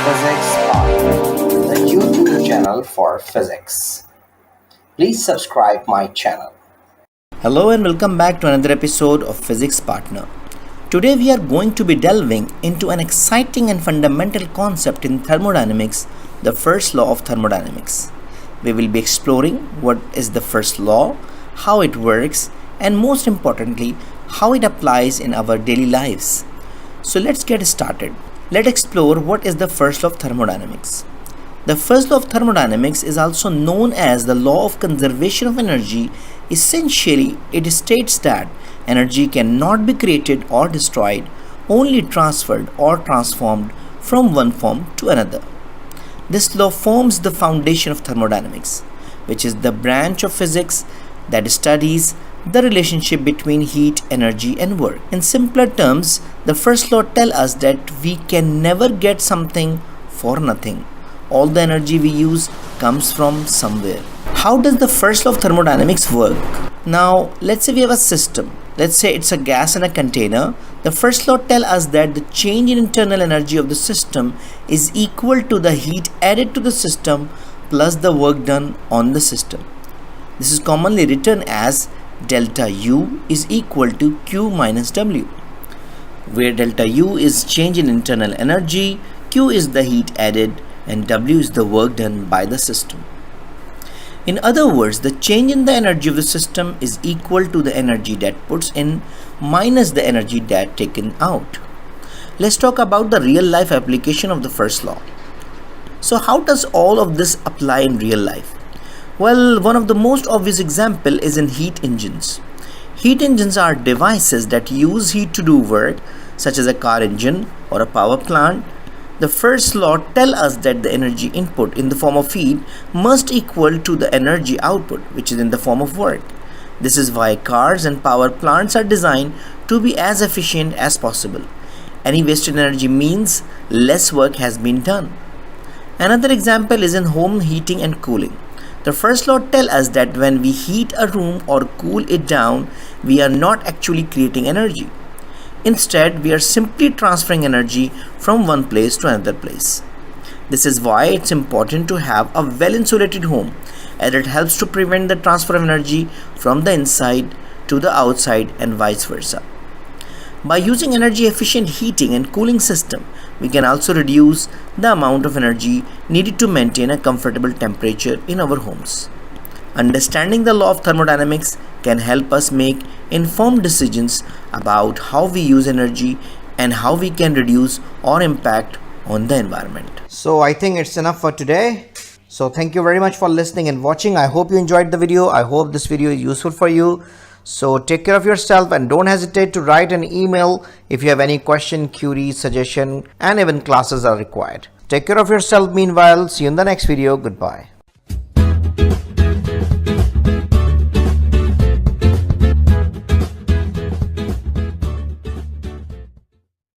Physics Partner, the YouTube channel for physics. Please subscribe my channel. Hello and welcome back to another episode of Physics Partner. Today we are going to be delving into an exciting and fundamental concept in thermodynamics, the first law of thermodynamics. We will be exploring what is the first law, how it works, and most importantly, how it applies in our daily lives. So let's get started. Let's explore what is the first law of thermodynamics. The first law of thermodynamics is also known as the law of conservation of energy. Essentially, it states that energy cannot be created or destroyed, only transferred or transformed from one form to another. This law forms the foundation of thermodynamics, which is the branch of physics that studies the relationship between heat, energy, and work. In simpler terms, the first law tells us that we can never get something for nothing. All the energy we use comes from somewhere. How does the first law of thermodynamics work? Now, let's say we have a system. Let's say it's a gas in a container. The first law tells us that the change in internal energy of the system is equal to the heat added to the system plus the work done on the system. This is commonly written as delta U is equal to Q minus W, where delta U is change in internal energy, Q is the heat added, and W is the work done by the system. In other words, the change in the energy of the system is equal to the energy that puts in minus the energy that taken out. Let's talk about the real life application of the first law. So how does all of this apply in real life? Well, one of the most obvious example is in heat engines. Heat engines are devices that use heat to do work, such as a car engine or a power plant. The first law tells us that the energy input in the form of heat must equal to the energy output, which is in the form of work. This is why cars and power plants are designed to be as efficient as possible. Any wasted energy means less work has been done. Another example is in home heating and cooling. The first law tells us that when we heat a room or cool it down, we are not actually creating energy. Instead, we are simply transferring energy from one place to another place. This is why it's important to have a well-insulated home, as it helps to prevent the transfer of energy from the inside to the outside and vice versa. By using energy-efficient heating and cooling system, we can also reduce the amount of energy needed to maintain a comfortable temperature in our homes. Understanding the law of thermodynamics can help us make informed decisions about how we use energy and how we can reduce our impact on the environment. So I think it's enough for today. So thank you very much for listening and watching. I hope you enjoyed the video. I hope this video is useful for you. So take care of yourself and don't hesitate to write an email if you have any question, query, suggestion, and even classes are required. Take care of yourself meanwhile. See you in the next video. Goodbye.